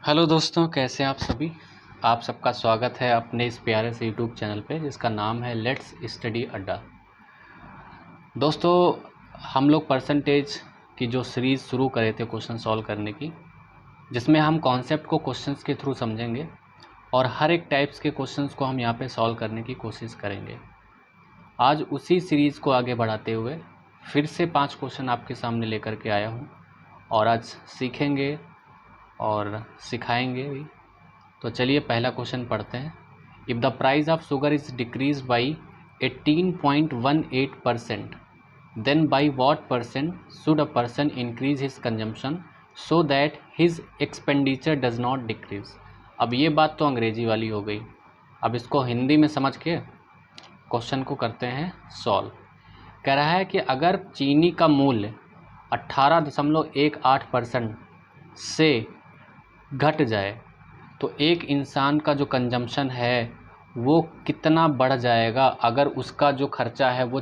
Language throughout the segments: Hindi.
हेलो दोस्तों, कैसे हैं आप सभी। आप सबका स्वागत है अपने इस प्यारे से यूट्यूब चैनल पे जिसका नाम है लेट्स स्टडी अड्डा। दोस्तों, हम लोग परसेंटेज की जो सीरीज़ शुरू करे थे क्वेश्चन सॉल्व करने की, जिसमें हम कॉन्सेप्ट को क्वेश्चंस के थ्रू समझेंगे और हर एक टाइप्स के क्वेश्चंस को हम यहाँ पे सॉल्व करने की कोशिश करेंगे। आज उसी सीरीज़ को आगे बढ़ाते हुए फिर से 5 क्वेश्चन आपके सामने लेकर के आया हूँ और आज सीखेंगे और सिखाएंगे भी। तो चलिए पहला क्वेश्चन पढ़ते हैं। If the price of sugar is decrease by 18.18%, then by what percent should a person increase his consumption so that his expenditure does not decrease. अब ये बात तो अंग्रेजी वाली हो गई। अब इसको हिंदी में समझ के क्वेश्चन को करते हैं सॉल्व। कह रहा है कि अगर चीनी का मूल्य 18.18% से घट जाए तो एक इंसान का जो कंजम्पशन है वो कितना बढ़ जाएगा अगर उसका जो खर्चा है वो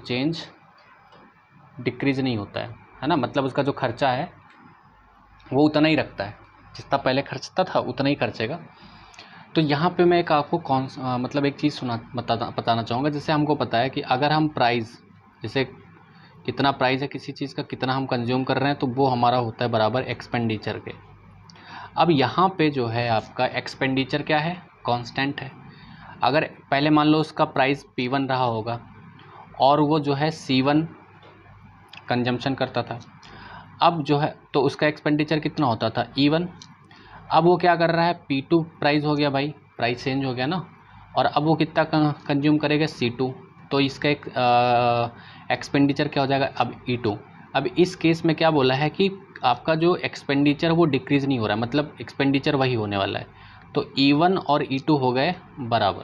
डिक्रीज़ नहीं होता है ना। मतलब उसका जो खर्चा है वो उतना ही रखता है, जितना पहले खर्चता था उतना ही खर्चेगा। तो यहाँ पे मैं एक आपको मतलब एक चीज़ बताना चाहूँगा। जैसे हमको पता है कि अगर हम प्राइस, जैसे कितना प्राइस है किसी चीज़ का, कितना हम कंज्यूम कर रहे हैं, तो वो हमारा होता है बराबर एक्सपेंडिचर के। अब यहाँ पे जो है आपका एक्सपेंडिचर क्या है, कांस्टेंट है। अगर पहले मान लो उसका प्राइस P1 रहा होगा और वो जो है C1 कंजम्पशन करता था, अब जो है तो उसका एक्सपेंडिचर कितना होता था, E1। अब वो क्या कर रहा है, P2 प्राइस हो गया भाई, प्राइस चेंज हो गया ना, और अब वो कितना कंज्यूम करेगा, C2। तो इसका एक एक्सपेंडिचर क्या हो जाएगा अब, E2। अब इस केस में क्या बोला है कि आपका जो एक्सपेंडिचर वो डिक्रीज़ नहीं हो रहा है, मतलब एक्सपेंडिचर वही होने वाला है। तो E1 और E2 हो गए बराबर।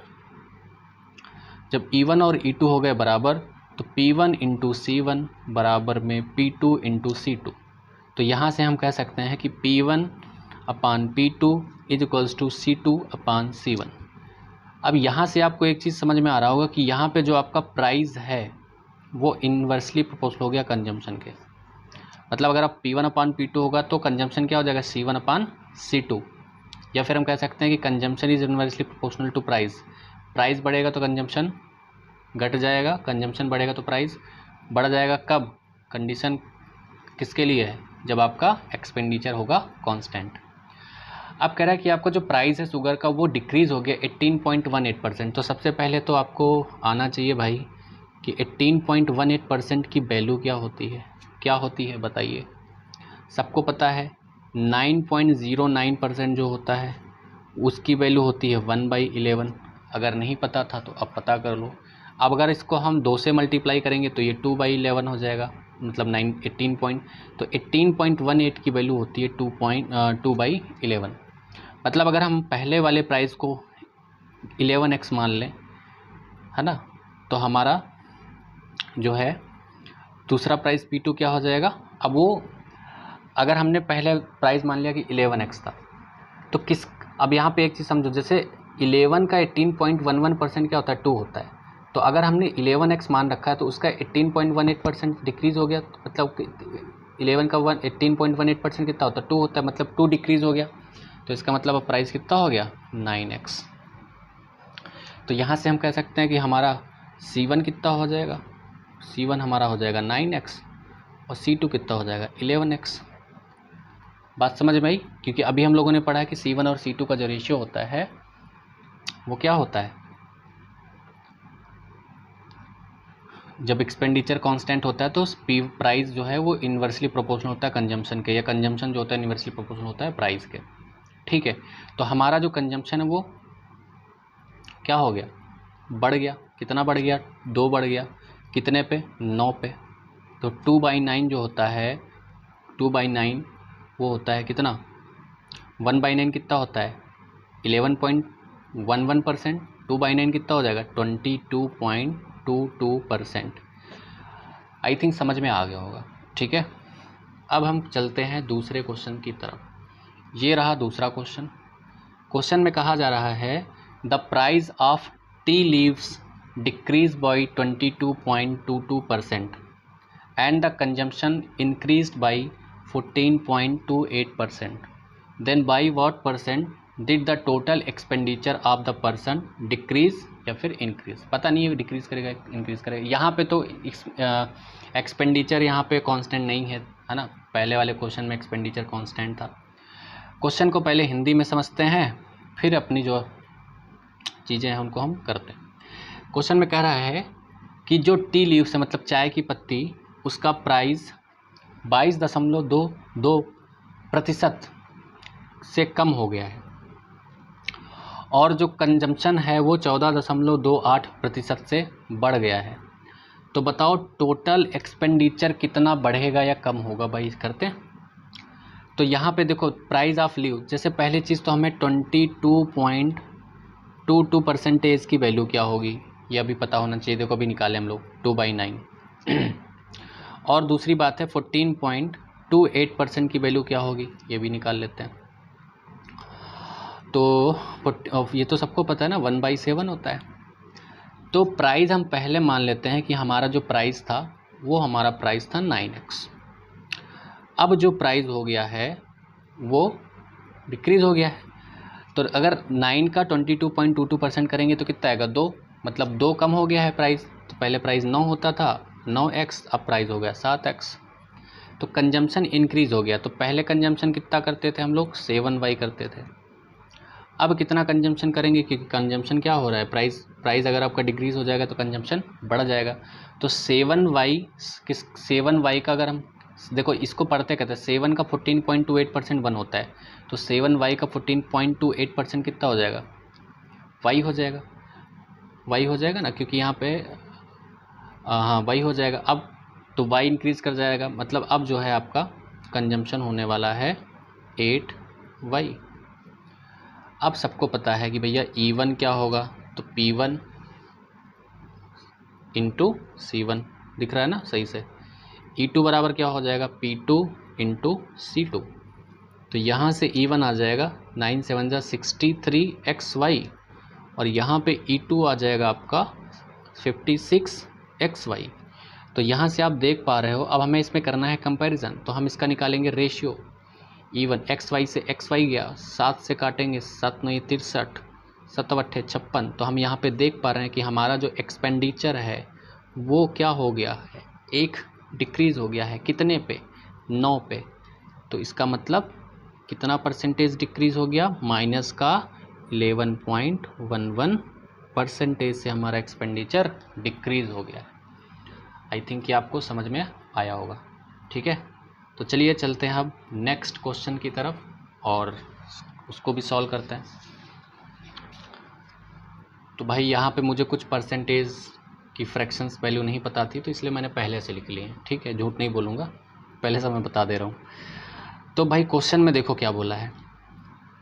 जब E1 और E2 हो गए बराबर तो P1 इंटू C1 बराबर में P2 इंटू C2। तो यहाँ से हम कह सकते हैं कि P1 upon P2 is equals to C2 upon C1। अब यहाँ से आपको एक चीज़ समझ में आ रहा होगा कि यहाँ पे जो आपका प्राइस है वो इन्वर्सली प्रोपोर्शनल हो गया कंजम्पशन के। मतलब अगर आप P1 अपान P2 होगा तो कंजम्पशन क्या हो जाएगा, C1 अपान C2। या फिर हम कह सकते हैं कि consumption is inversely proportional to price. Price बढ़ेगा तो कंजम्पशन घट जाएगा, कंजम्पशन बढ़ेगा तो प्राइस बढ़ जाएगा। कब, कंडीशन किसके लिए है, जब आपका एक्सपेंडिचर होगा कांस्टेंट। अब कह रहा है कि आपका जो प्राइस है शुगर का वो डिक्रीज़ हो गया 18.18%। तो सबसे पहले तो आपको आना चाहिए भाई कि 18.18% की वैल्यू क्या होती है, क्या होती है बताइए। सबको पता है 9.09% जो होता है उसकी वैल्यू होती है 1/11। अगर नहीं पता था तो अब पता कर लो। अब अगर इसको हम 2 से मल्टीप्लाई करेंगे तो ये 2/11 हो जाएगा, मतलब 18 पॉइंट। तो 18.18 की वैल्यू होती है 2/11। मतलब अगर हम पहले वाले प्राइस को 11x मान लें, है ना, तो हमारा जो है दूसरा प्राइस P2 क्या हो जाएगा। अब वो अगर हमने पहले प्राइस मान लिया कि 11x था तो अब यहाँ पे एक चीज़ समझो, जैसे 11 का 18.11% क्या होता है, 2 होता है। तो अगर हमने 11x मान रखा है तो उसका 18.18% डिक्रीज़ हो गया। तो मतलब 11 का 18.18% कितना होता है, 2 होता है, मतलब 2 डिक्रीज़ हो गया। तो इसका मतलब अब प्राइस कितना हो गया, 9x। तो यहाँ से हम कह सकते हैं कि हमारा C1 कितना हो जाएगा, C1 हमारा हो जाएगा 9x और C2 कितना हो जाएगा 11x। बात समझ में आई, क्योंकि अभी हम लोगों ने पढ़ा है कि C1 और C2 का जो रेशियो होता है वो क्या होता है, जब एक्सपेंडिचर कांस्टेंट होता है तो प्राइस जो है वो इन्वर्सली प्रोपोर्शनल होता है कंजम्पशन के, या कंजम्पशन जो होता है इन्वर्सली प्रोपोर्शनल होता है प्राइस के। ठीक है, तो हमारा जो कंजम्पशन है वो क्या हो गया, बढ़ गया। कितना बढ़ गया, 2 बढ़ गया। कितने पे, 9 पे। तो 2/9 जो होता है, 2/9 वो होता है कितना, 1/9 कितना होता है 11.11%। 2/9 कितना हो जाएगा 22.22%। आई थिंक समझ में आ गया होगा। ठीक है, अब हम चलते हैं दूसरे क्वेश्चन की तरफ। ये रहा दूसरा क्वेश्चन। क्वेश्चन में कहा जा रहा है the price of tea leaves decrease by 22.22% and the consumption increased by 14.28%। Then by what percent did the total expenditure of the person decrease या फिर इंक्रीज, पता नहीं है डिक्रीज करेगा इंक्रीज करेगा। यहाँ पे तो एक्सपेंडिचर यहाँ पे कांस्टेंट नहीं है, है ना, पहले वाले क्वेश्चन में एक्सपेंडिचर कांस्टेंट था। क्वेश्चन को पहले हिंदी में समझते हैं, फिर अपनी जो चीज़ें हैं उनको हम करते हैं। क्वेश्चन में कह रहा है कि जो टी लीव से मतलब चाय की पत्ती, उसका प्राइस 22.22% से कम हो गया है और जो कंजम्पशन है वो 14.28% से बढ़ गया है। तो बताओ टोटल एक्सपेंडिचर कितना बढ़ेगा या कम होगा भाई, करते हैं। तो यहाँ पे देखो प्राइस ऑफ लीव, जैसे पहली चीज़ तो हमें 22.22% की वैल्यू क्या होगी यह भी पता होना चाहिए। देखो अभी निकाले हम लोग 2/9 और दूसरी बात है 14.28% की वैल्यू क्या होगी ये भी निकाल लेते हैं। तो ये तो सबको पता है ना, 1/7 होता है। तो प्राइस हम पहले मान लेते हैं कि हमारा जो प्राइस था वो हमारा प्राइस था 9x। अब जो प्राइस हो गया है वो डिक्रीज़ हो गया है। तो अगर 9 का 22.22% करेंगे तो कितना आएगा 2, मतलब 2 कम हो गया है प्राइस। तो पहले प्राइस 9 होता था 9x, अब प्राइस हो गया 7x। तो कंजम्पशन इंक्रीज़ हो गया। तो पहले कंजम्पशन कितना करते थे हम लोग 7y करते थे, अब कितना कंजम्पशन करेंगे क्योंकि कंजम्पशन क्या हो रहा है, प्राइस अगर आपका डिक्रीज़ हो जाएगा तो कंजम्पशन बढ़ जाएगा। तो 7y का अगर हम देखो इसको पढ़ते कहते हैं 7 का 14.28% 1 होता है, तो 7y का 14.28% कितना हो जाएगा, y हो जाएगा, y हो जाएगा ना, क्योंकि यहाँ पे हाँ y हो जाएगा। अब तो y इंक्रीज़ कर जाएगा, मतलब अब जो है आपका कंजम्पशन होने वाला है 8y। अब सबको पता है कि भैया E1 क्या होगा, तो P1 इंटू C1 दिख रहा है ना सही से। E2 बराबर क्या हो जाएगा P2 इंटू C2। तो यहाँ से E1 आ जाएगा 9 7 63xy और यहाँ पे E2 आ जाएगा आपका 56xy। तो यहाँ से आप देख पा रहे हो। अब हमें इसमें करना है कंपैरिजन, तो हम इसका निकालेंगे रेशियो। E1 xy से xy गया, 7 से काटेंगे 7 9 63, 7 8 56। तो हम यहाँ पे देख पा रहे हैं कि हमारा जो एक्सपेंडिचर है वो क्या हो गया है, एक डिक्रीज़ हो गया है, कितने पे 9 पे। तो इसका मतलब कितना परसेंटेज डिक्रीज़ हो गया, माइनस का 11.11% से हमारा एक्सपेंडिचर डिक्रीज़ हो गया है। आई थिंक कि आपको समझ में आया होगा, ठीक है। तो चलिए चलते हैं अब नेक्स्ट क्वेश्चन की तरफ और उसको भी सॉल्व करते हैं। तो भाई यहाँ पे मुझे कुछ परसेंटेज की फ्रैक्शंस वैल्यू नहीं पता थी, तो इसलिए मैंने पहले से लिख ली है, ठीक है, झूठ नहीं बोलूँगा, पहले से मैं बता दे रहा हूँ। तो भाई क्वेश्चन में देखो क्या बोला है।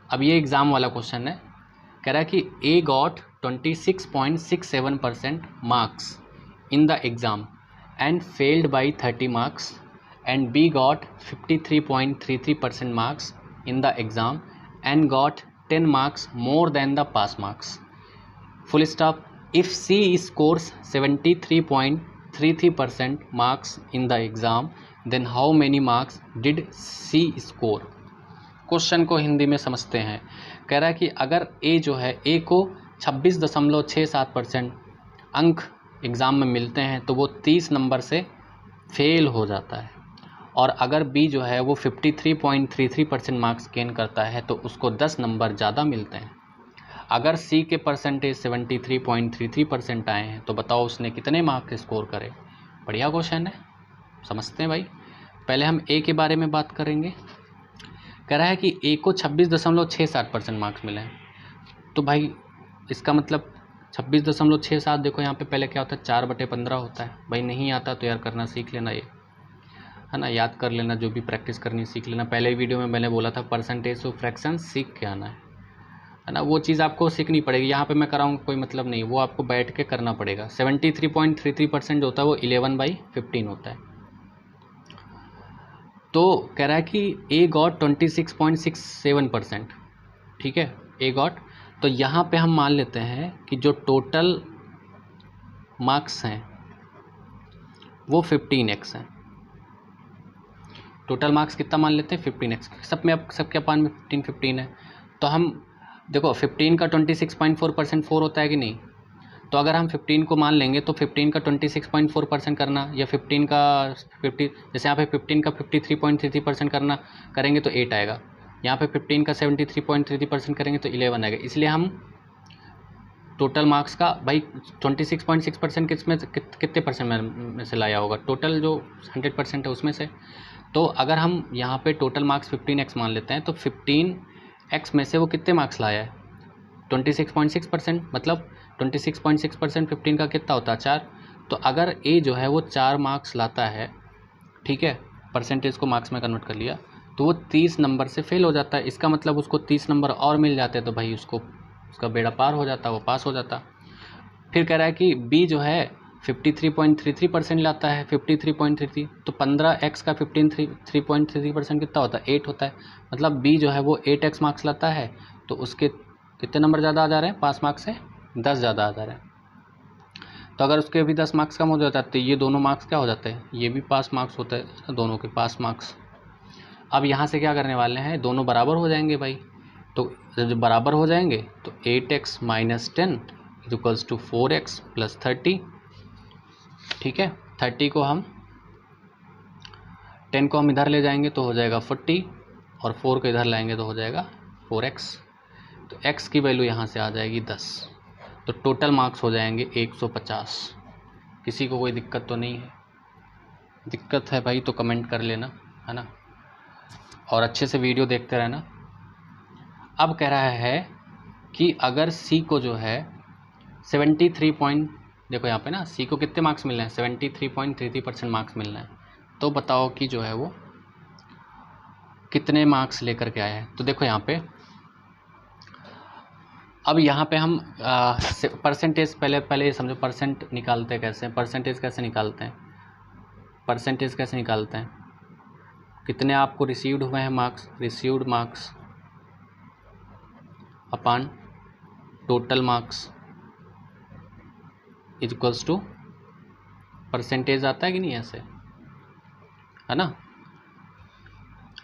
अब ये एग्ज़ाम वाला क्वेश्चन है, कह रहा है कि A got 26.67% marks in the exam and failed by 30 marks and B got 53.33% marks in the exam and got 10 marks more than the pass marks. Full stop. If C scores 73.33% marks in the exam, then how many marks did C score? Question को हिंदी में समझते हैं। कह रहा है कि अगर A जो है, A को 26.67% अंक एग्ज़ाम में मिलते हैं तो वो 30 नंबर से फेल हो जाता है, और अगर B जो है वो 53.33% मार्क्स गेन करता है तो उसको 10 नंबर ज़्यादा मिलते हैं। अगर C के परसेंटेज 73.33% आए हैं तो बताओ उसने कितने मार्क्स स्कोर करे। बढ़िया क्वेश्चन है, समझते हैं भाई। पहले हम A के बारे में बात करेंगे। कह रहा है कि A को 26.67% मार्क्स मिले हैं, तो भाई इसका मतलब 26.67, देखो यहाँ पे पहले क्या होता है 4/15 होता है। भाई नहीं आता तो यार करना सीख लेना, ये है ना, याद कर लेना, जो भी प्रैक्टिस करनी सीख लेना। पहले वीडियो में मैंने बोला था परसेंटेज ऑफ फ्रैक्शन सीख के आना है ना, वो चीज़ आपको सीखनी पड़ेगी। यहाँ पे मैं कराऊँ कोई मतलब नहीं, वो आपको बैठ के करना पड़ेगा। 73.33% जो होता है वो 11/15 होता है। तो कह रहा है कि A गॉट 26.67%, ठीक है, A गॉट। तो यहाँ पे हम मान लेते हैं कि जो टोटल मार्क्स हैं वो 15x हैं, टोटल मार्क्स कितना मान लेते हैं 15x, सब में अब सबके अपान में 15 है। तो हम देखो 15 का 26.4% 4 होता है कि नहीं, तो अगर हम 15 को मान लेंगे तो 15 का 26.4% करना या 15 का 50, जैसे यहाँ पे 15 का 53.33% करना करेंगे तो 8 आएगा, यहाँ पे 15 का 73.33% करेंगे तो 11 आएगा। इसलिए हम टोटल मार्क्स का भाई 26.6% किसमें कितने परसेंट में से लाया होगा, टोटल जो 100% है उसमें से। तो अगर हम यहाँ पे टोटल मार्क्स 15x मान लेते हैं तो 15x में से वो कितने मार्क्स लाया है 26.6%, मतलब 26.6% 15 का कितना होता है 4। तो अगर ए जो है वो 4 मार्क्स लाता है, ठीक है, परसेंटेज को मार्क्स में कन्वर्ट कर लिया, तो वो 30 नंबर से फेल हो जाता है। इसका मतलब उसको 30 नंबर और मिल जाते तो भाई उसका बेड़ा पार हो जाता, वो पास हो जाता। फिर कह रहा है कि बी जो है 53.33% लाता है, 53.33, तो 15x का 53.33% कितना होता है 8 होता है, मतलब बी जो है वो 8x मार्क्स लाता है, तो उसके कितने नंबर ज़्यादा आ जा रहे हैं, 5 मार्क्स से 10 ज़्यादा आ जा रहे हैं। तो अगर उसके भी 10 मार्क्स कम हो जाता है तो ये दोनों मार्क्स क्या हो जाते हैं, ये भी पास मार्क्स होते हैं, दोनों के पास मार्क्स। अब यहाँ से क्या करने वाले हैं, दोनों बराबर हो जाएंगे भाई, तो जब बराबर हो जाएंगे तो 8x minus 10 equals to 4x plus 30, ठीक है। 30 को हम 10 को हम इधर ले जाएंगे तो हो जाएगा 40 और 4 को इधर लाएंगे तो हो जाएगा 4x, तो x की वैल्यू यहाँ से आ जाएगी 10, तो टोटल मार्क्स हो जाएंगे 150। किसी को कोई दिक्कत तो नहीं है, दिक्कत है भाई तो कमेंट कर लेना, है ना, और अच्छे से वीडियो देखते रहना। अब कह रहा है कि अगर C को जो है 73 देखो यहाँ पे ना C को कितने मार्क्स मिल रहे हैं 73.33% मार्क्स मिल रहे हैं, तो बताओ कि जो है वो कितने मार्क्स लेकर के आया है। तो देखो यहाँ पे अब यहाँ पे हम परसेंटेज पहले ये समझो, परसेंट निकालते हैं कैसे, परसेंटेज कैसे निकालते हैं, परसेंटेज कैसे निकालते हैं, कितने आपको रिसीव्ड हुए हैं marks, received marks upon total marks is equals to percentage आता है कि नहीं, ऐसे है ना,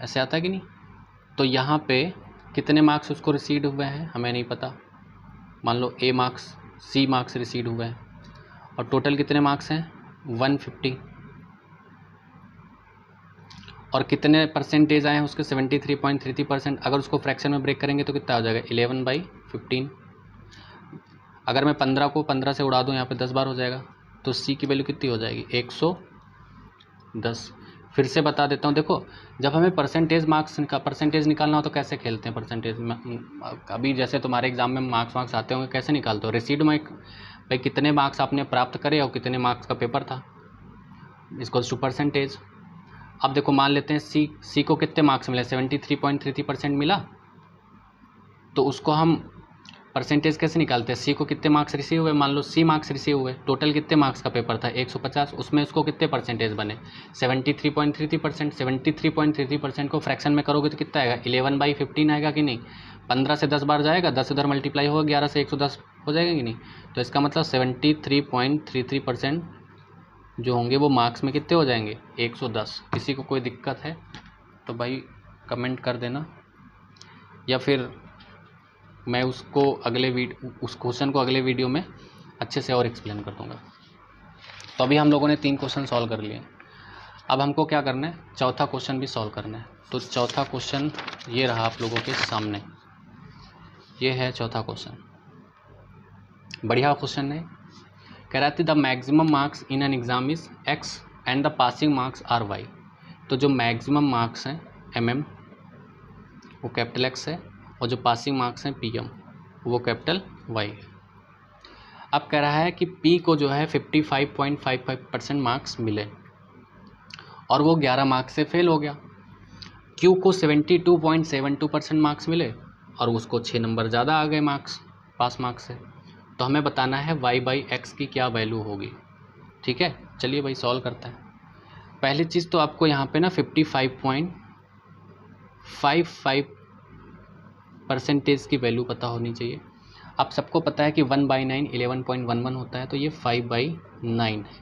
ऐसे आता है कि नहीं। तो यहाँ पे कितने मार्क्स उसको रिसीव्ड हुए हैं हमें नहीं पता, मान लो A marks C marks received हुए हैं, और टोटल कितने मार्क्स हैं 150, और कितने परसेंटेज आए हैं उसके 73.33%। अगर उसको फ्रैक्शन में ब्रेक करेंगे तो कितना हो जाएगा 11/15। अगर मैं 15 को 15 से उड़ा दूँ यहाँ पे 10 बार हो जाएगा, तो C की वैल्यू कितनी हो जाएगी 110। फिर से बता देता हूँ, देखो जब हमें परसेंटेज निकालना हो तो कैसे खेलते हैं परसेंटेज में, अभी जैसे तुम्हारे एग्जाम में मार्क्स आते होंगे, कैसे निकालते हो, रिसीव्ड में भाई कितने मार्क्स आपने प्राप्त करे और कितने मार्क्स का पेपर था, इक्वल्स टू परसेंटेज। अब देखो मान लेते हैं C को कितने मार्क्स मिले 73.33% मिला, तो उसको हम परसेंटेज कैसे निकालते हैं, C को कितने मार्क्स रिसीव हुए, मान लो C मार्क्स रिसीव हुए, टोटल कितने मार्क्स का पेपर था 150, उसमें उसको कितने परसेंटेज बने 73.33%। 73.33% को फ्रैक्शन में करोगे तो कितना आएगा 11/15 आएगा कि नहीं, 15 से 10 बार जाएगा, 10 इधर मल्टीप्लाई होगा, 11 से 110 हो जाएगा कि नहीं। तो इसका मतलब 73.33% जो होंगे वो मार्क्स में कितने हो जाएंगे 110। किसी को कोई दिक्कत है तो भाई कमेंट कर देना, या फिर मैं उस क्वेश्चन को अगले वीडियो में अच्छे से और एक्सप्लेन कर दूंगा। तो अभी हम लोगों ने 3 क्वेश्चन सॉल्व कर लिए, अब हमको क्या करना है, चौथा क्वेश्चन भी सॉल्व करना है। तो चौथा क्वेश्चन ये रहा आप लोगों के सामने, ये है चौथा क्वेश्चन, बढ़िया क्वेश्चन है। कह रहा था the maximum marks in an exam is x and the passing marks are y। तो जो मैक्सिमम मार्क्स हैं mm वो कैपिटल X है, और जो पासिंग मार्क्स हैं PM वो कैपिटल Y है। अब कह रहा है कि P को जो है 55.55% मार्क्स मिले और वो 11 मार्क्स से फेल हो गया। Q को 72.72% मार्क्स मिले और उसको 6 नंबर ज़्यादा आ गए मार्क्स, पास मार्क्स से। तो हमें बताना है y/x की क्या वैल्यू होगी। ठीक है, चलिए भाई सॉल्व करते हैं। पहली चीज़ तो आपको यहाँ पे ना 55.55% की वैल्यू पता होनी चाहिए। अब सबको पता है कि 1/9 11.11 होता है, तो ये 5/9 है।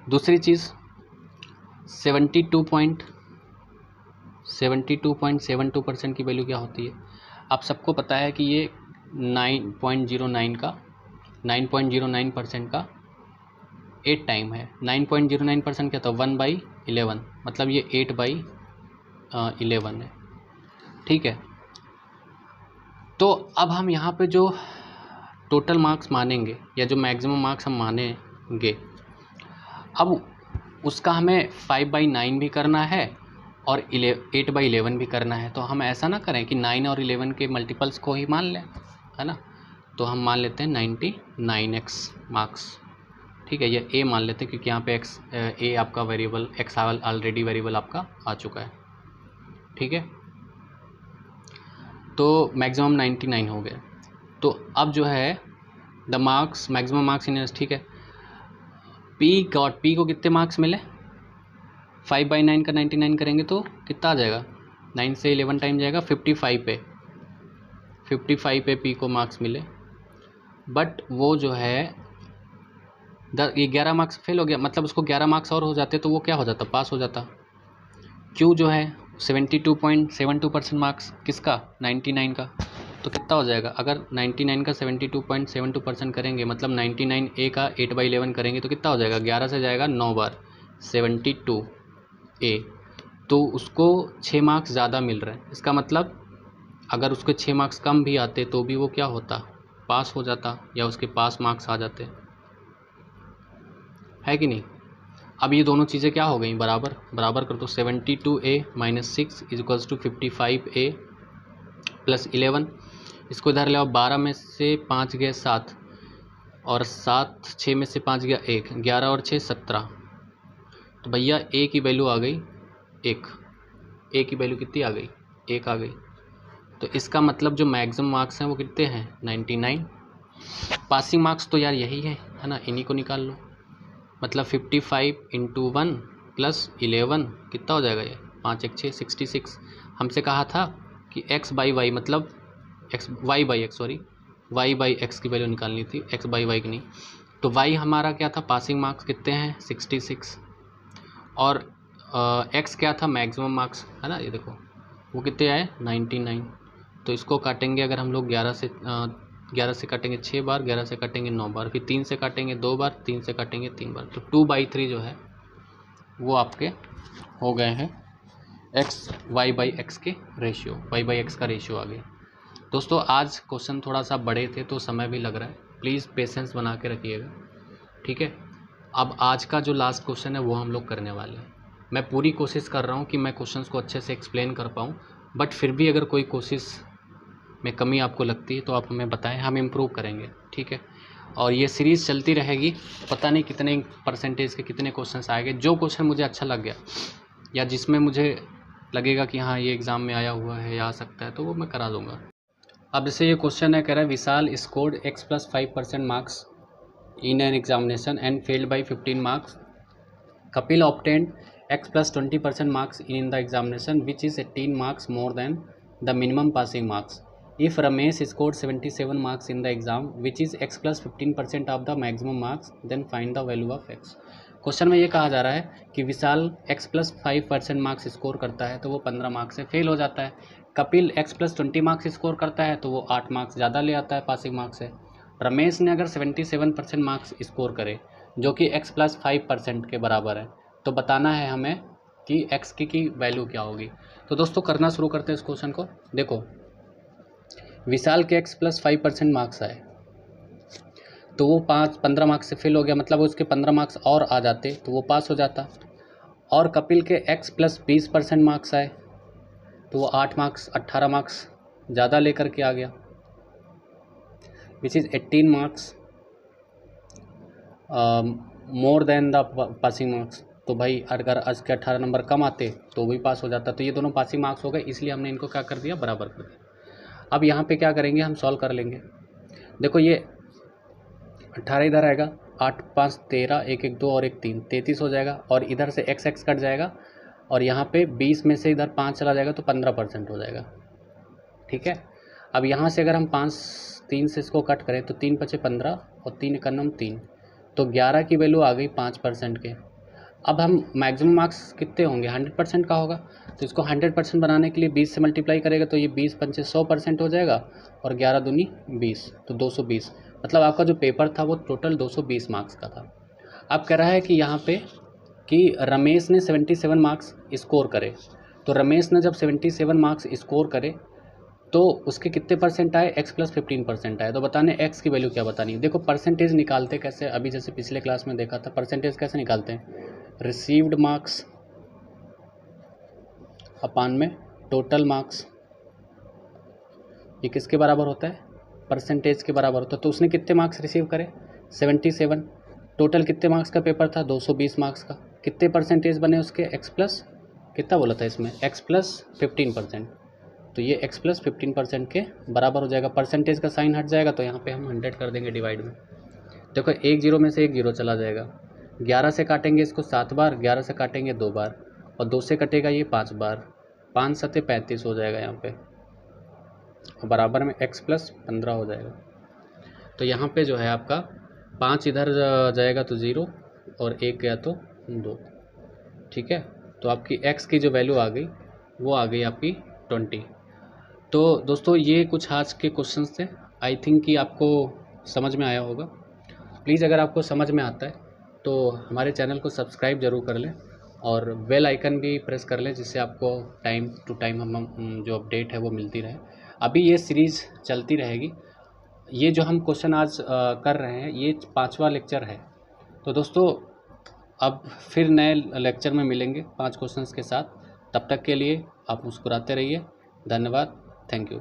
दूसरी चीज़ 72.72% की वैल्यू क्या होती है? आप सबको पता है कि ये 9.09% का 8 टाइम है। 9.09% क्या था? 1/11, मतलब ये 8/11 है। ठीक है, तो अब हम यहाँ पे जो टोटल मार्क्स मानेंगे या जो मैक्सिमम मार्क्स हम मानेंगे, अब उसका हमें 5/9 भी करना है और 8/11 भी करना है। तो हम ऐसा ना करें कि 9 और 11 के मल्टीपल्स को ही मान लें, है ना। तो हम मान लेते हैं 99x मार्क्स। ठीक है, ये a मान लेते हैं क्योंकि यहाँ पे a आपका वेरिएबल, x ऑलरेडी वेरिएबल आपका आ चुका है। ठीक है, तो मैक्सिमम 99 हो गया। तो अब जो है द मार्क्स, मैक्सिमम मार्क्स इन, ठीक है, p को कितने मार्क्स मिले? 5/9 का 99 करेंगे तो कितना आ जाएगा? 9 से 11 टाइम जाएगा, 55 पे p को मार्क्स मिले। बट वो जो है ये 11 मार्क्स फेल हो गया, मतलब उसको 11 मार्क्स और हो जाते तो वो क्या हो जाता? पास हो जाता। q जो है 72.72% मार्क्स किसका? 99 का। तो कितना हो जाएगा? अगर 99 का 72.72% करेंगे, मतलब 99a का 8/11 करेंगे तो कितना हो जाएगा? 11 से जाएगा 9 बार, 72a, तो उसको 6 मार्क्स ज़्यादा मिल रहे हैं। इसका मतलब अगर उसके 6 मार्क्स कम भी आते तो भी वो क्या होता? पास हो जाता, या उसके पास मार्क्स आ जाते, है कि नहीं। अब ये दोनों चीज़ें क्या हो गई? बराबर कर दो। 72a - 6 = 55a + 11। इसको इधर ले आओ, 12 में से 5 गए 7, और 7 6 में से 5 गया 1, 11 और 6 17। तो भैया a की वैल्यू आ गई 1। a की वैल्यू कितनी आ गई? 1 आ गई। तो इसका मतलब जो मैक्सिमम मार्क्स हैं वो कितने हैं? 99। पासिंग मार्क्स तो यार यही है ना, इन्हीं को निकाल लो। मतलब 55 × 1 + 11 कितना हो जाएगा? ये 5 1 6 66। हमसे कहा था कि x/y, मतलब y/x की वैल्यू निकालनी थी, x/y की नहीं। तो y हमारा क्या था? पासिंग मार्क्स कितने हैं? 66। और x क्या था? मैक्सिमम मार्क्स, है ना। ये देखो वो कितने आए? 99। तो इसको काटेंगे अगर हम लोग 11 से काटेंगे 6 बार, 11 से काटेंगे 9 बार, फिर 3 से काटेंगे 2 बार, 3 से काटेंगे 3 बार। तो 2/3 जो है वो आपके हो गए हैं y/x के रेशियो, y/x का रेशियो आ गया। दोस्तों आज क्वेश्चन थोड़ा सा बड़े थे तो समय भी लग रहा है, प्लीज़ पेशेंस बना के रखिएगा। ठीक है, अब आज का जो लास्ट क्वेश्चन है वो हम लोग करने वाले हैं। मैं पूरी कोशिश कर रहा हूँ कि मैं क्वेश्चंस को अच्छे से एक्सप्लेन कर पाऊँ, बट फिर भी अगर कोई कोशिश में कमी आपको लगती है तो आप हमें बताएं, हम इम्प्रूव करेंगे। ठीक है, और ये सीरीज़ चलती रहेगी। पता नहीं कितने परसेंटेज के कितने क्वेश्चंस आएंगे। जो क्वेश्चन मुझे अच्छा लग गया या जिसमें मुझे लगेगा कि हाँ ये एग्ज़ाम में आया हुआ है या आ सकता है, तो वो मैं करा दूँगा। अब जैसे ये क्वेश्चन है, कह रहा है Vishal scored x + 5% marks in an examination and failed by 15 marks. Kapil obtained x + 20% marks in the examination, which is 18 marks more than the minimum passing marks. If Ramesh scored 77 marks in the exam, which is x + 15% of the maximum marks, then find the value of x. Question में ये कहा जा रहा है कि विशाल x + 5% मार्क्स स्कोर करता है तो वो 15 मार्क्स से फेल हो जाता है। कपिल x + 20 मार्क्स स्कोर करता है तो वो 8 मार्क्स ज़्यादा ले आता है पासिंग मार्क्स से। रमेश ने अगर 77% मार्क्स स्कोर करे जो कि x + 5% के बराबर है, तो बताना है हमें कि x की वैल्यू क्या होगी। तो दोस्तों करना शुरू करते हैं इस क्वेश्चन को। देखो विशाल के x + 5% मार्क्स आए तो वो 15 मार्क्स से फेल हो गया, मतलब उसके 15 मार्क्स और आ जाते तो वो पास हो जाता। और कपिल के x + 20% मार्क्स आए तो वो 8 मार्क्स 18 मार्क्स ज़्यादा लेकर के आ गया, which is 18 marks more than the passing marks. तो भाई अगर उसके 18 नंबर कम आते तो भी पास हो जाता। तो ये दोनों पासिंग मार्क्स हो गए, इसलिए हमने इनको क्या कर दिया? बराबर कर दिया। अब यहाँ पे क्या करेंगे? हम सॉल्व कर लेंगे। देखो ये 18 इधर आएगा, 8 5 13, 1 1 2 और 1 3, 33 हो जाएगा। और इधर से x कट जाएगा और यहाँ पे 20 में से इधर 5 चला जाएगा तो 15% हो जाएगा। ठीक है, अब यहाँ से अगर हम 3 से इसको कट करें तो 3 × 5 = 15 और 3 × 9 = 3, तो 11 की वैल्यू आ गई 5% के। अब हम मैक्सिमम मार्क्स कितने होंगे, 100% का होगा, तो इसको 100% बनाने के लिए 20 से मल्टीप्लाई करेगा तो ये 20 पंचे 100% हो जाएगा और 11 दूनी 20, तो 220। मतलब आपका जो पेपर था वो टोटल 220 मार्क्स का था। अब कह रहा है कि यहाँ पे कि रमेश ने 77 मार्क्स स्कोर करे, तो रमेश ने जब 77 मार्क्स स्कोर करे तो उसके कितने परसेंट आए, x + 15% आए। तो बताने x की वैल्यू क्या बतानी है। देखो परसेंटेज निकालते कैसे, अभी जैसे पिछले क्लास में देखा था, परसेंटेज कैसे निकालते हैं, रिसीव्ड मार्क्स अपान में टोटल मार्क्स, ये किसके बराबर होता है, परसेंटेज के बराबर होता है। तो उसने कितने मार्क्स रिसीव करे, 77, टोटल कितने मार्क्स का पेपर था, 220 मार्क्स का, कितने परसेंटेज बने उसके, x प्लस कितना बोला था इसमें, x + 15%, तो ये x + 15% के बराबर हो जाएगा। परसेंटेज का साइन हट जाएगा तो यहाँ पे हम 100 कर देंगे डिवाइड में। देखो एक जीरो में से एक जीरो चला जाएगा, 11 से काटेंगे इसको 7 बार, 11 से काटेंगे 2 बार और 2 से कटेगा ये 5 बार, 5 सत्ते 35 हो जाएगा यहाँ पे, और बराबर में x + 15 हो जाएगा। तो यहाँ पे जो है आपका 5 इधर जाएगा तो 0 और 1 गया तो 2, ठीक है। तो आपकी x की जो वैल्यू आ गई वो आ गई आपकी 20। तो दोस्तों ये कुछ आज के क्वेश्चंस थे, आई थिंक कि आपको समझ में आया होगा। प्लीज़ अगर आपको समझ में आता है तो हमारे चैनल को सब्सक्राइब ज़रूर कर लें और बेल आइकन भी प्रेस कर लें, जिससे आपको टाइम टू टाइम हम जो अपडेट है वो मिलती रहे। अभी ये सीरीज़ चलती रहेगी, ये जो हम क्वेश्चन आज कर रहे हैं ये 5वां लेक्चर है। तो दोस्तों अब फिर नए लेक्चर में मिलेंगे 5 क्वेश्चंस के साथ, तब तक के लिए आप मुस्कुराते रहिए। धन्यवाद, थैंक यू।